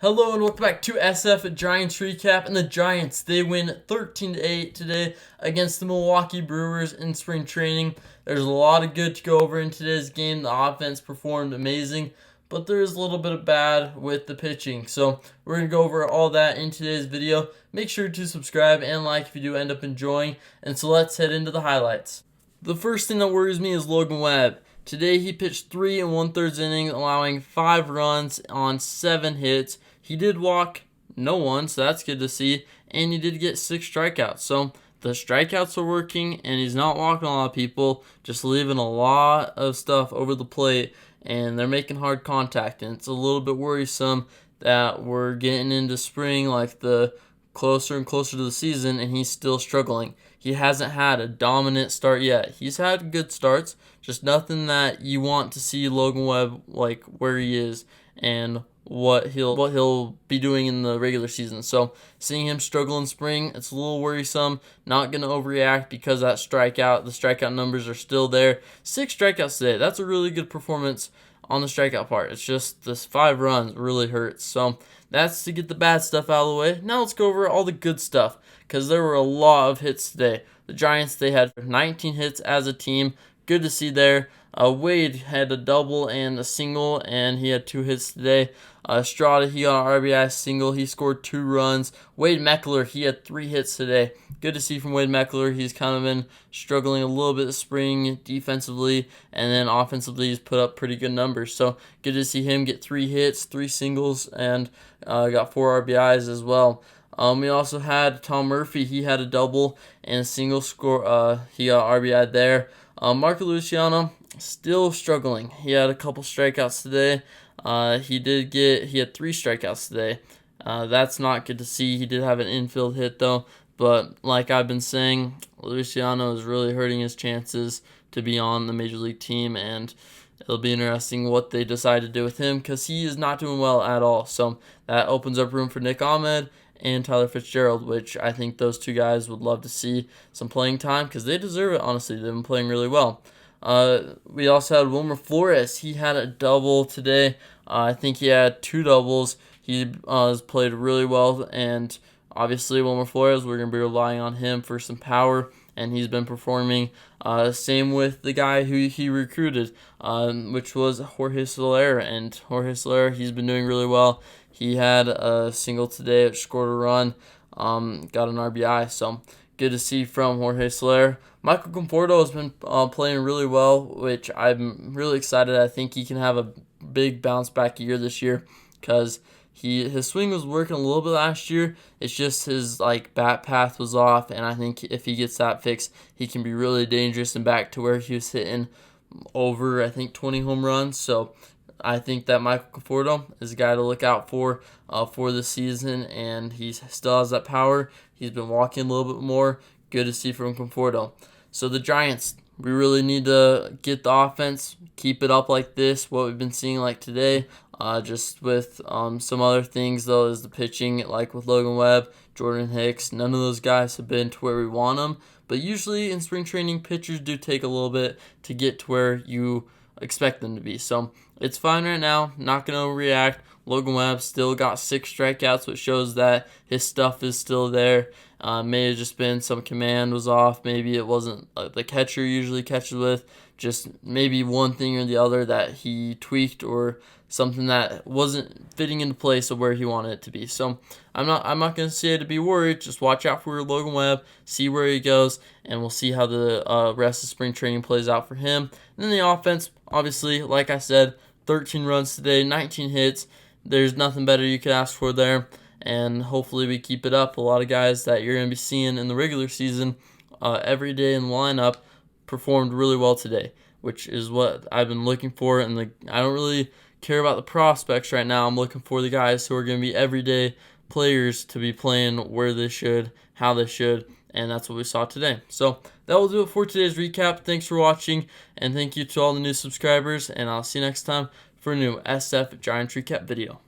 Hello and welcome back to SF Giants Recap. And the Giants, they win 13-8 today against the Milwaukee Brewers in spring training. There's a lot of good to go over in today's game. The offense performed amazing, but there is a little bit of bad with the pitching. So we're going to go over all that in today's video. Make sure to subscribe and like if you do end up enjoying. And so let's head into the highlights. The first thing that worries me is Logan Webb. Today he pitched 3 1/3 innings, allowing 5 runs on 7 hits. He did walk no one, so that's good to see, and he did get 6 strikeouts. So the strikeouts are working, and he's not walking a lot of people, just leaving a lot of stuff over the plate, and they're making hard contact, and it's a little bit worrisome that we're getting into spring, like the closer and closer to the season, and he's still struggling. He hasn't had a dominant start yet. He's had good starts, just nothing that you want to see Logan Webb like where he is and what he'll be doing in the regular season. So seeing him struggle in spring, it's a little worrisome. Not going to overreact because the strikeout numbers are still there. 6 strikeouts today. That's a really good performance on the strikeout part. It's just this 5 runs really hurts. So that's to get the bad stuff out of the way. Now let's go over all the good stuff because there were a lot of hits today. The Giants, they had 19 hits as a team. Good to see there. Wade had a double and a single, and he had 2 hits today. Estrada, he got an RBI single. He scored 2 runs. Wade Meckler, he had 3 hits today. Good to see from Wade Meckler. He's kind of been struggling a little bit this spring defensively, and then offensively he's put up pretty good numbers. So good to see him get 3 hits, 3 singles, and got 4 RBIs as well. We also had Tom Murphy. He had a double and a single score. He got RBI there. Marco Luciano, still struggling. He had a couple strikeouts today. He had 3 strikeouts today. That's not good to see. He did have an infield hit though, but like I've been saying, Luciano is really hurting his chances to be on the major league team, and it'll be interesting what they decide to do with him because he is not doing well at all. So that opens up room for Nick Ahmed and Tyler Fitzgerald, which I think those 2 guys would love to see some playing time because they deserve it, honestly. They've been playing really well. We also had Wilmer Flores. He had a double today. I think he had 2 doubles. He has played really well, and obviously Wilmer Flores, we're going to be relying on him for some power, and he's been performing. Same with the guy who he recruited, which was Jorge Soler, and Jorge Soler, he's been doing really well. He had a single today, which scored a run, got an RBI, so good to see from Jorge Soler. Michael Conforto has been playing really well, which I'm really excited. I think he can have a big bounce back year this year because his swing was working a little bit last year. It's just his bat path was off, and I think if he gets that fixed, he can be really dangerous and back to where he was hitting over, I think, 20 home runs. So I think that Michael Conforto is a guy to look out for this season, and he still has that power. He's been walking a little bit more. Good to see from Conforto. So the Giants, we really need to get the offense, keep it up like this, what we've been seeing like today. Just with some other things, though, is the pitching, like with Logan Webb, Jordan Hicks. None of those guys have been to where we want them. But usually in spring training, pitchers do take a little bit to get to where you expect them to be. So it's fine right now. Not going to overreact. Logan Webb still got 6 strikeouts, which shows that his stuff is still there. May have just been some command was off. Maybe it wasn't the catcher usually catches with. Just maybe one thing or the other that he tweaked, or something that wasn't fitting into place of where he wanted it to be. So I'm not going to say to be worried. Just watch out for Logan Webb, see where he goes, and we'll see how the rest of spring training plays out for him. And then the offense, obviously, like I said, 13 runs today, 19 hits. There's nothing better you could ask for there, and hopefully we keep it up. A lot of guys that you're going to be seeing in the regular season every day in the lineup performed really well today, which is what I've been looking for. And I don't really care about the prospects right now. I'm looking for the guys who are going to be everyday players to be playing where they should, how they should, and that's what we saw today. So that will do it for today's recap. Thanks for watching, and thank you to all the new subscribers, and I'll see you next time for a new SF Giants recap video.